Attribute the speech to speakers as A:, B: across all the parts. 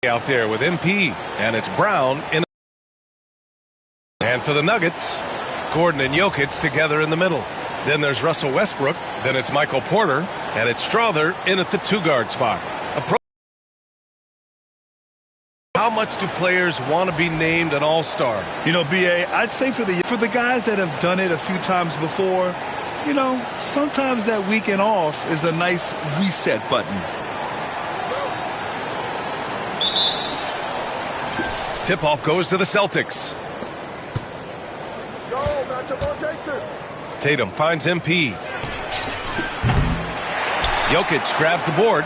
A: Out there with MP, and it's Brown in. And for the Nuggets, Gordon and Jokic together in the middle. Then there's Russell Westbrook. Then it's Michael Porter, and it's Strother in at the 2-guard spot. How much do players want to be named an all-star?
B: You know, B.A., I'd say for the guys that have done it a few times before, you know, sometimes that weekend off is a nice reset button.
A: Tip-off goes to the Celtics. Tatum finds MP. Jokic grabs the board.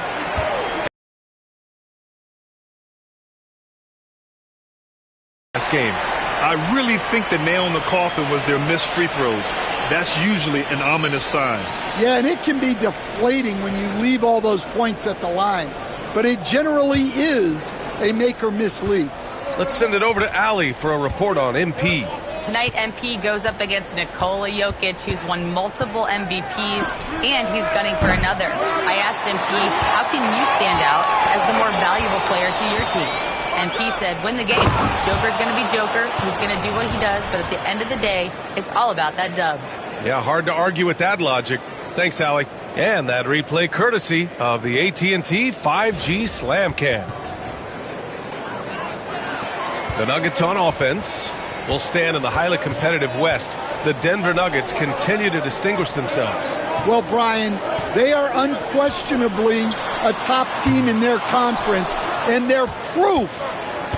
A: This game.
B: I really think the nail in the coffin was their missed free throws. That's usually an ominous sign.
C: Yeah, and it can be deflating when you leave all those points at the line. But it generally is a make-or-miss league.
A: Let's send it over to Allie for a report on MP.
D: Tonight, MP goes up against Nikola Jokic, who's won multiple MVPs, and he's gunning for another. I asked MP, how can you stand out as the more valuable player to your team? MP said, win the game. Joker's going to be Joker. He's going to do what he does, but at the end of the day, it's all about that dub.
A: Yeah, hard to argue with that logic. Thanks, Allie. And that replay courtesy of the AT&T 5G Slam Cam. The Nuggets on offense will stand in the highly competitive West. The Denver Nuggets continue to distinguish themselves.
C: Well, Brian, they are unquestionably a top team in their conference, and they're proof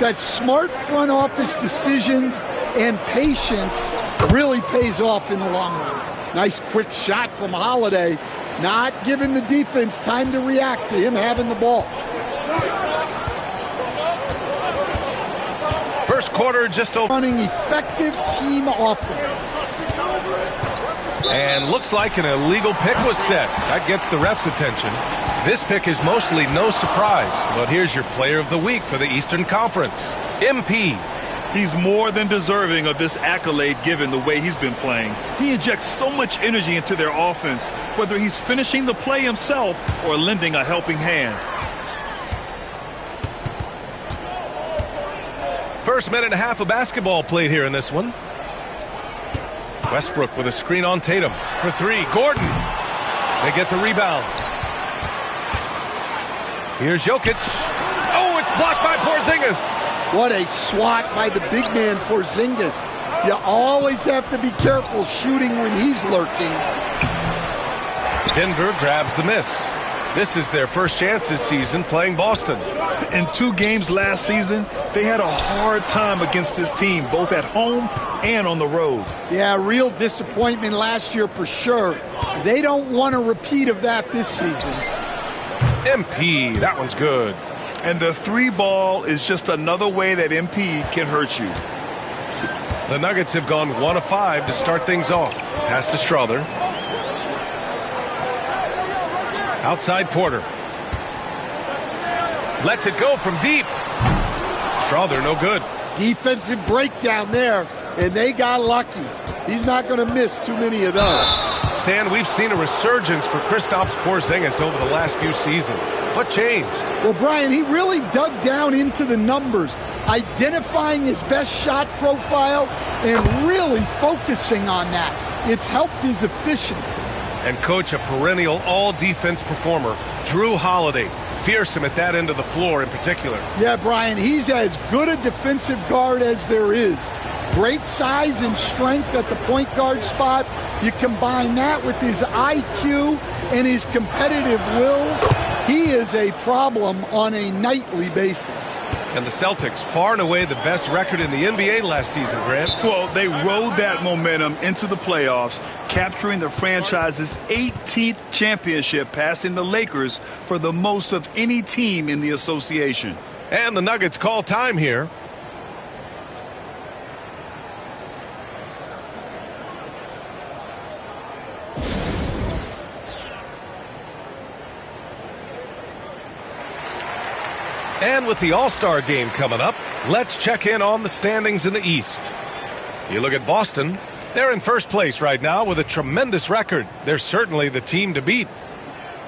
C: that smart front office decisions and patience really pays off in the long run. Nice quick shot from Holiday, not giving the defense time to react to him having the ball.
A: First quarter just over.
C: Running effective team offense.
A: And looks like an illegal pick was set. That gets the ref's attention. This pick is mostly no surprise, but here's your player of the week for the Eastern Conference, MP.
B: He's more than deserving of this accolade given the way he's been playing. He injects so much energy into their offense, whether he's finishing the play himself or lending a helping hand.
A: First minute and a half of basketball played here in this one. Westbrook with a screen on Tatum for three. Gordon. They get the rebound. Here's Jokic. Oh, it's blocked by Porzingis.
C: What a swat by the big man Porzingis. You always have to be careful shooting when he's lurking.
A: Denver grabs the miss. This is their first chance this season playing Boston.
B: In 2 games last season, they had a hard time against this team, both at home and on the road.
C: Yeah, real disappointment last year for sure. They don't want a repeat of that this season.
A: MP, that one's good.
B: And the 3-ball is just another way that MP can hurt you.
A: The Nuggets have gone 1 of 5 to start things off. Pass to Strother. Outside Porter. Lets it go from deep. Strother, no good.
C: Defensive breakdown there, and they got lucky. He's not going to miss too many of those.
A: Stan, we've seen a resurgence for Kristaps Porzingis over the last few seasons. What changed?
C: Well, Brian, he really dug down into the numbers, identifying his best shot profile and really focusing on that. It's helped his efficiency.
A: And coach, a perennial all-defense performer, Drew Holiday. Fearsome at that end of the floor in particular.
C: Yeah, Brian, he's as good a defensive guard as there is. Great size and strength at the point guard spot. You combine that with his IQ and his competitive will, he is a problem on a nightly basis.
A: And the Celtics, far and away the best record in the NBA last season, Grant.
B: Well, they rode that momentum into the playoffs, capturing the franchise's 18th championship, passing the Lakers for the most of any team in the association.
A: And the Nuggets call time here. And with the All-Star game coming up, let's check in on the standings in the East. You look at Boston, they're in first place right now with a tremendous record. They're certainly the team to beat.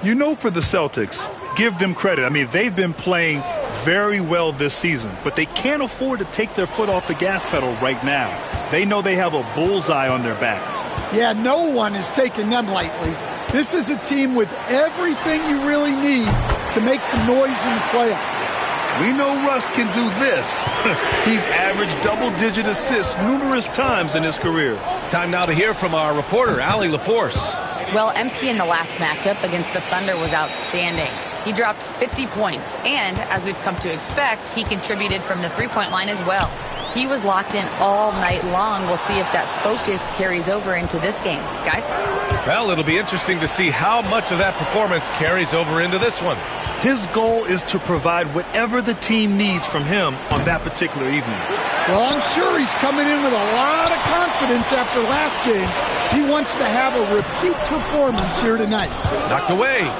B: You know, for the Celtics, give them credit. I mean, they've been playing very well this season, but they can't afford to take their foot off the gas pedal right now. They know they have a bullseye on their backs.
C: Yeah, no one is taking them lightly. This is a team with everything you really need to make some noise in the playoffs.
B: We know Russ can do this. He's averaged double-digit assists numerous times in his career.
A: Time now to hear from our reporter, Allie LaForce.
D: Well, MP in the last matchup against the Thunder was outstanding. He dropped 50 points, and as we've come to expect, he contributed from the three-point line as well. He was locked in all night long. We'll see if that focus carries over into this game. Guys?
A: Well, it'll be interesting to see how much of that performance carries over into this one.
B: His goal is to provide whatever the team needs from him on that particular evening.
C: Well, I'm sure he's coming in with a lot of confidence after last game. He wants to have a repeat performance here tonight.
A: Knocked away.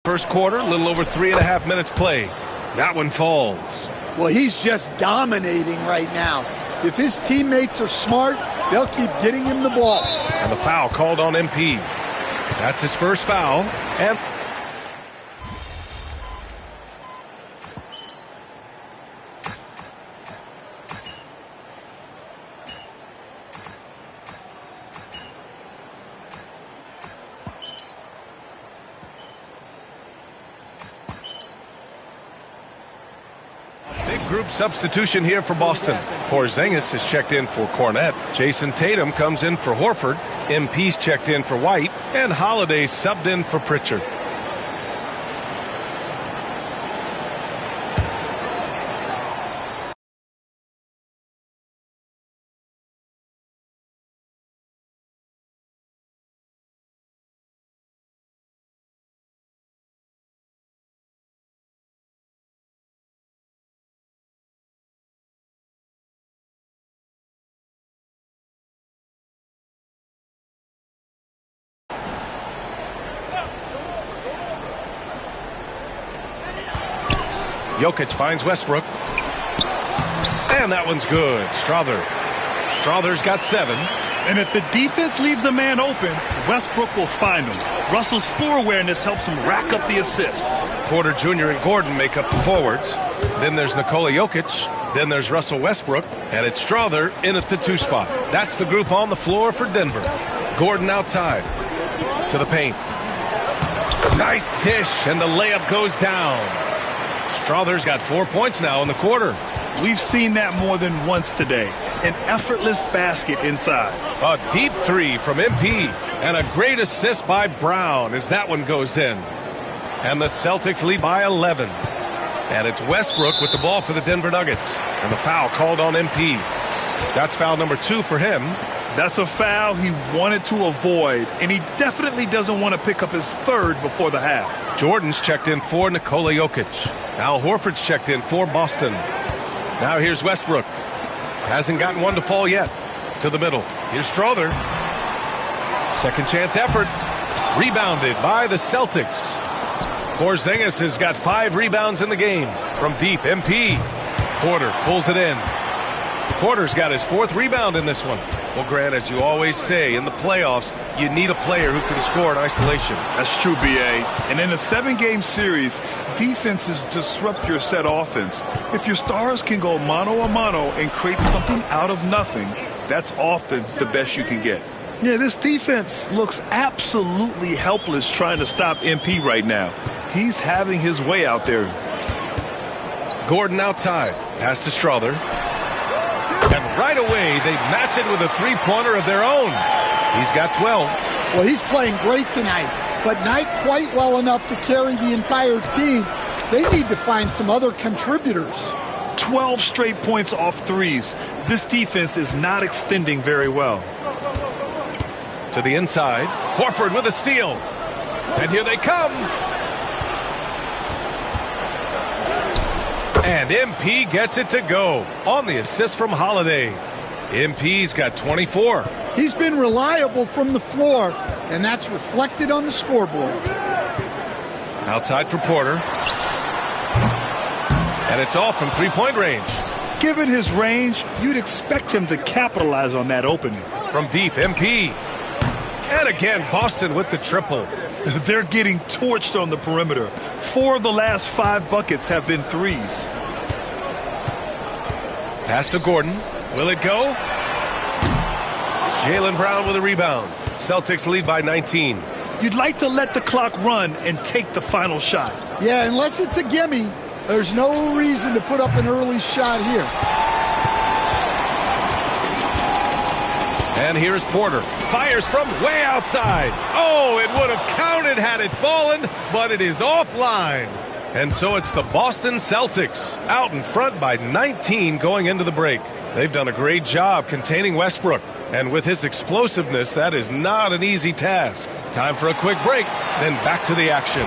A: First quarter, a little over 3.5 minutes played. That one falls.
C: Well, he's just dominating right now. If his teammates are smart, they'll keep getting him the ball.
A: And the foul called on MP. That's his first foul. And group substitution here for Boston. Porzingis has checked in for Cornette. Jason Tatum comes in for Horford. MP's checked in for White. And Holiday subbed in for Pritchard. Jokic finds Westbrook. And that one's good. Strother's got 7.
B: And if the defense leaves a man open, Westbrook will find him. Russell's floor awareness helps him rack up the assist.
A: Porter Jr. and Gordon make up the forwards. Then there's Nikola Jokic. Then there's Russell Westbrook. And it's Strother in at the 2 spot. That's the group on the floor for Denver. Gordon outside to the paint. Nice dish, and the layup goes down. Strother's got 4 points now in the quarter.
B: We've seen that more than once today. An effortless basket inside.
A: A deep 3 from MP. And a great assist by Brown as that one goes in. And the Celtics lead by 11. And it's Westbrook with the ball for the Denver Nuggets. And the foul called on MP. That's foul number 2 for him.
B: That's a foul he wanted to avoid, and he definitely doesn't want to pick up his 3rd before the half.
A: Jordan's checked in for Nikola Jokic. Al Horford's checked in for Boston. Now here's Westbrook. Hasn't gotten one to fall yet. To the middle. Here's Strother. Second chance effort. Rebounded by the Celtics. Porzingis has got 5 rebounds in the game. From deep, MP. Porter pulls it in. Porter's got his 4th rebound in this one. Well, Grant, as you always say, in the playoffs, you need a player who can score in isolation.
B: That's true, B.A. And in a 7-game series, defenses disrupt your set offense. If your stars can go mano-a-mano and create something out of nothing, that's often the best you can get. Yeah, this defense looks absolutely helpless trying to stop MP right now. He's having his way out there.
A: Gordon outside. Pass to Strother. And right away, they match it with a 3-pointer of their own. He's got 12.
C: Well, he's playing great tonight, but not quite well enough to carry the entire team. They need to find some other contributors.
B: 12 straight points off threes. This defense is not extending very well.
A: To the inside. Horford with a steal. And here they come. And MP gets it to go on the assist from Holiday. MP's got 24.
C: He's been reliable from the floor, and that's reflected on the scoreboard.
A: Outside for Porter. And it's off from 3-point range.
B: Given his range, you'd expect him to capitalize on that opening.
A: From deep, MP. And again, Boston with the triple.
B: They're getting torched on the perimeter. 4 of the last 5 buckets have been threes.
A: Pass to Gordon. Will it go? Jaylen Brown with a rebound. Celtics lead by 19.
B: You'd like to let the clock run and take the final shot.
C: Yeah, unless it's a gimme, there's no reason to put up an early shot here.
A: And here's Porter. Fires from way outside. Oh, it would have counted had it fallen, but it is offline. And so it's the Boston Celtics out in front by 19 going into the break. They've done a great job containing Westbrook. And with his explosiveness, that is not an easy task. Time for a quick break, then back to the action.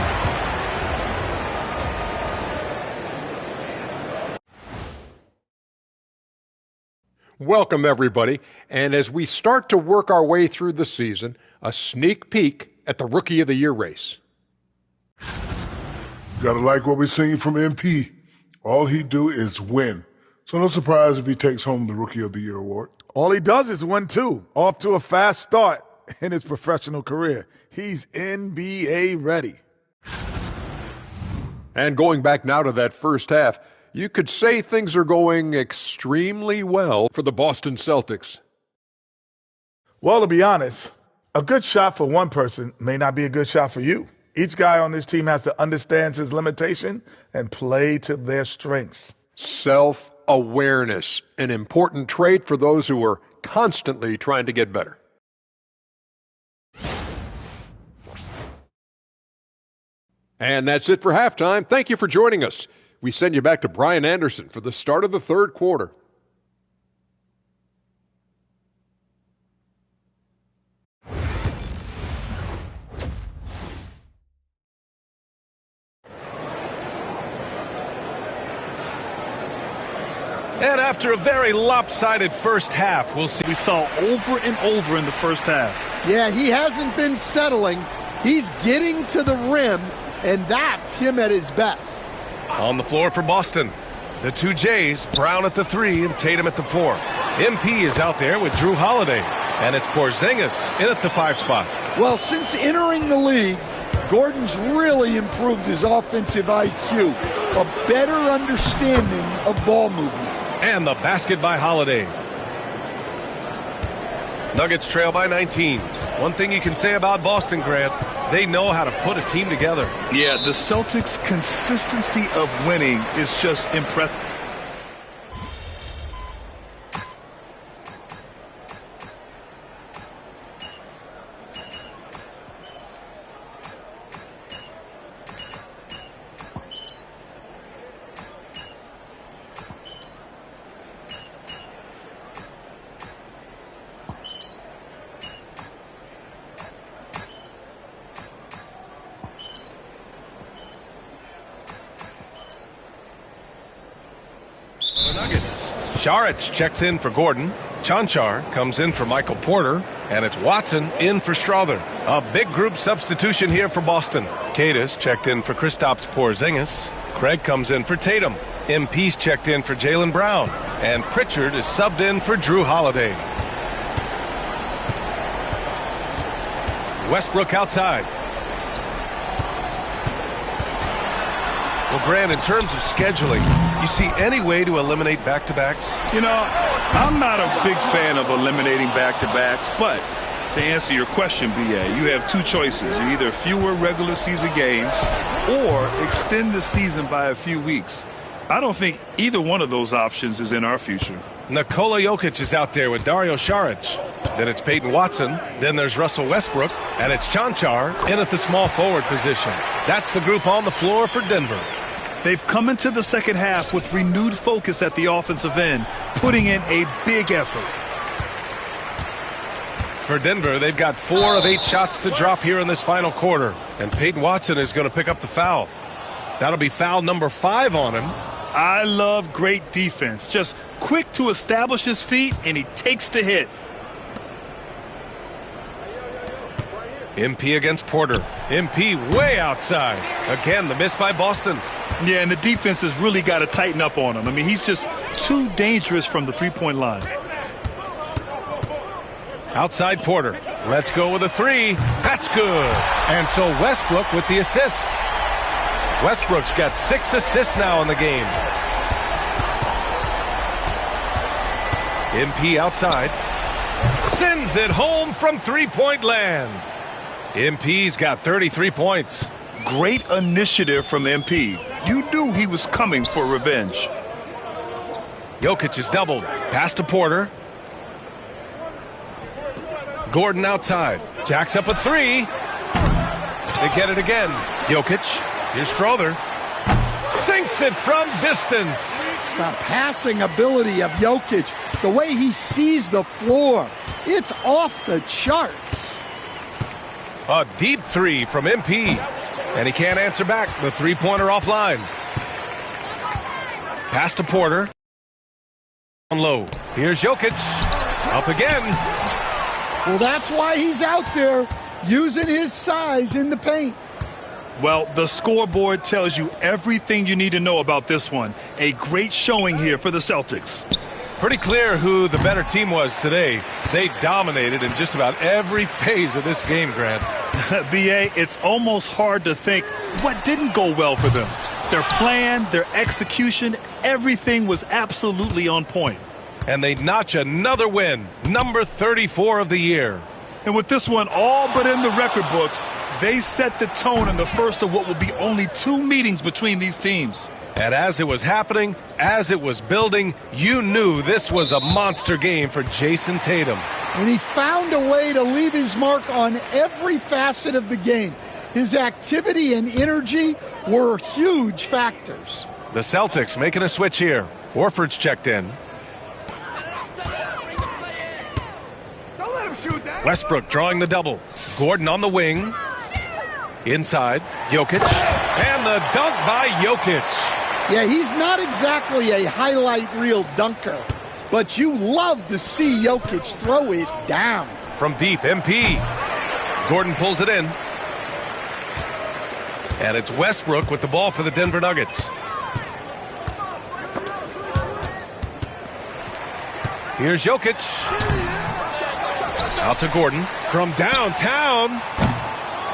E: Welcome, everybody. And as we start to work our way through the season, a sneak peek at the Rookie of the Year race.
F: Gotta like what we're seeing from MP. All he do is win. So no surprise if he takes home the Rookie of the Year award.
G: All he does is win, too. Off to a fast start in his professional career. He's NBA ready.
E: And going back now to that first half, you could say things are going extremely well for the Boston Celtics.
G: Well, to be honest, a good shot for one person may not be a good shot for you. Each guy on this team has to understand his limitation and play to their strengths.
E: Self-awareness, an important trait for those who are constantly trying to get better. And that's it for halftime. Thank you for joining us. We send you back to Brian Anderson for the start of the third quarter.
A: And after a very lopsided first half, we'll see.
B: We saw over and over in the first half.
C: Yeah, he hasn't been settling. He's getting to the rim, and that's him at his best.
A: On the floor for Boston, the two Jays, Brown at the 3 and Tatum at the 4. MP is out there with Drew Holiday, and it's Porzingis in at the 5 spot.
C: Well, since entering the league, Gordon's really improved his offensive IQ, a better understanding of ball movement.
A: And the basket by Holiday. Nuggets trail by 19. One thing you can say about Boston, Grant, they know how to put a team together.
B: Yeah, the Celtics' consistency of winning is just impressive.
A: Šarić checks in for Gordon. Cancar comes in for Michael Porter. And it's Watson in for Strother. A big group substitution here for Boston. Cadis checked in for Kristaps Porzingis. Craig comes in for Tatum. MP's checked in for Jaylen Brown. And Pritchard is subbed in for Drew Holiday. Westbrook outside. Well, Grant, in terms of scheduling, you see any way to eliminate back-to-backs?
B: You know, I'm not a big fan of eliminating back-to-backs, but to answer your question, B.A., you have two choices. Either fewer regular season games or extend the season by a few weeks. I don't think either one of those options is in our future.
A: Nikola Jokic is out there with Dario Šarić. Then it's Peyton Watson. Then there's Russell Westbrook. And it's Cancar in at the small forward position. That's the group on the floor for Denver.
B: They've come into the second half with renewed focus at the offensive end, putting in a big effort.
A: For Denver, they've got 4 of 8 shots to drop here in this final quarter. And Peyton Watson is going to pick up the foul. That'll be foul number 5 on him.
B: I love great defense. Just quick to establish his feet, and he takes the hit.
A: MP against Porter. MP way outside. Again, the miss by Boston.
B: Yeah, and the defense has really got to tighten up on him. I mean, he's just too dangerous from the three-point line.
A: Outside Porter. Let's go with a 3. That's good. And so Westbrook with the assist. Westbrook's got 6 assists now in the game. MP outside. Sends it home from three-point land. MP's got 33 points.
B: Great initiative from MP. You knew he was coming for revenge.
A: Jokic is doubled. Pass to Porter. Gordon outside. Jacks up a three. They get it again. Jokic. Here's Strother. Sinks it from distance.
C: The passing ability of Jokic, the way he sees the floor, it's off the charts.
A: A deep three from MP. And he can't answer back. The three-pointer offline. Pass to Porter. On low. Here's Jokic. Up again.
C: Well, that's why he's out there using his size in the paint.
B: Well, the scoreboard tells you everything you need to know about this one. A great showing here for the Celtics.
A: Pretty clear who the better team was today. They dominated in just about every phase of this game, Grant.
B: B.A., it's almost hard to think what didn't go well for them. Their plan, their execution, everything was absolutely on point.
A: And they notch another win, number 34 of the year.
B: And with this one all but in the record books, they set the tone in the first of what will be only 2 meetings between these teams.
A: And as it was happening, as it was building, you knew this was a monster game for Jason Tatum.
C: And he found a way to leave his mark on every facet of the game. His activity and energy were huge factors.
A: The Celtics making a switch here. Horford's checked in. Westbrook drawing the double. Gordon on the wing. Inside, Jokic. And the dunk by Jokic.
C: Yeah, he's not exactly a highlight reel dunker, but you love to see Jokic throw it down.
A: From deep, MP. Gordon pulls it in. And it's Westbrook with the ball for the Denver Nuggets. Here's Jokic. Out to Gordon. From downtown.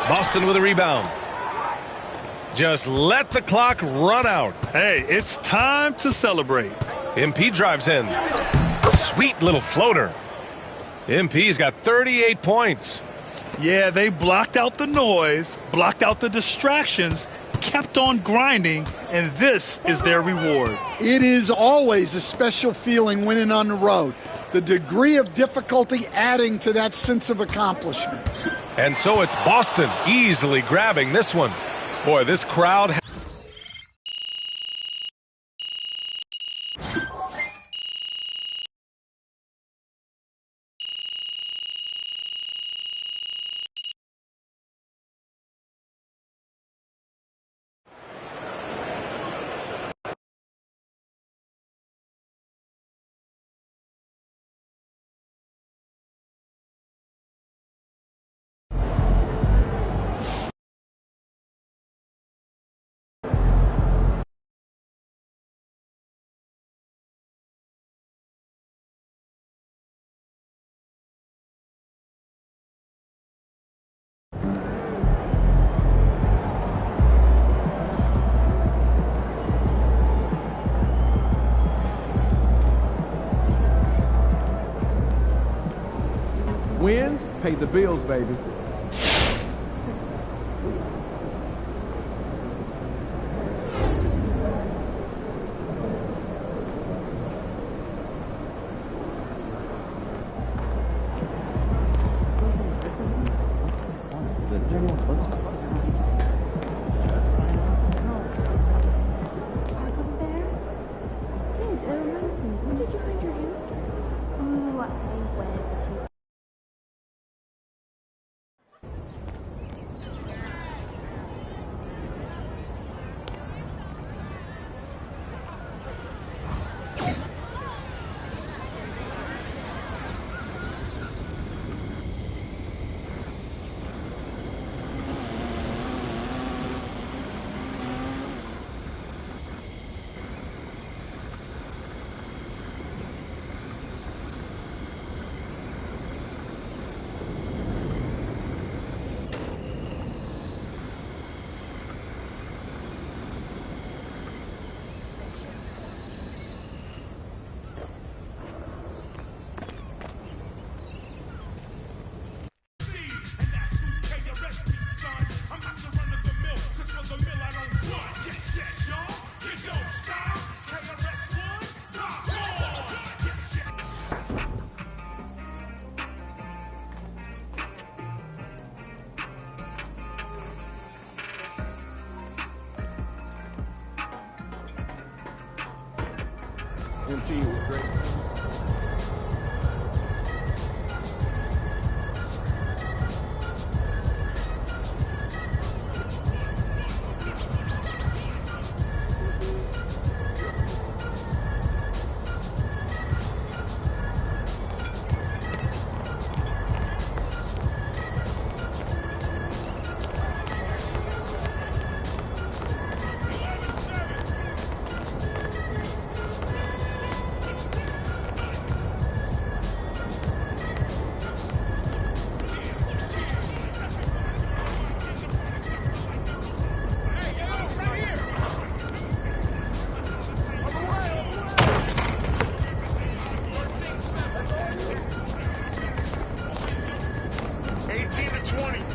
A: Boston with a rebound. Just let the clock run out.
B: Hey, it's time to celebrate.
A: MP drives in. Sweet little floater. MP's got 38 points.
B: Yeah, they blocked out the noise, blocked out the distractions, kept on grinding, and this is their reward.
C: It is always a special feeling winning on the road. The degree of difficulty adding to that sense of accomplishment.
A: And so it's Boston easily grabbing this one. Boy, this crowd...
H: Wins pay the bills, baby. MP was great.
I: 18 to 20.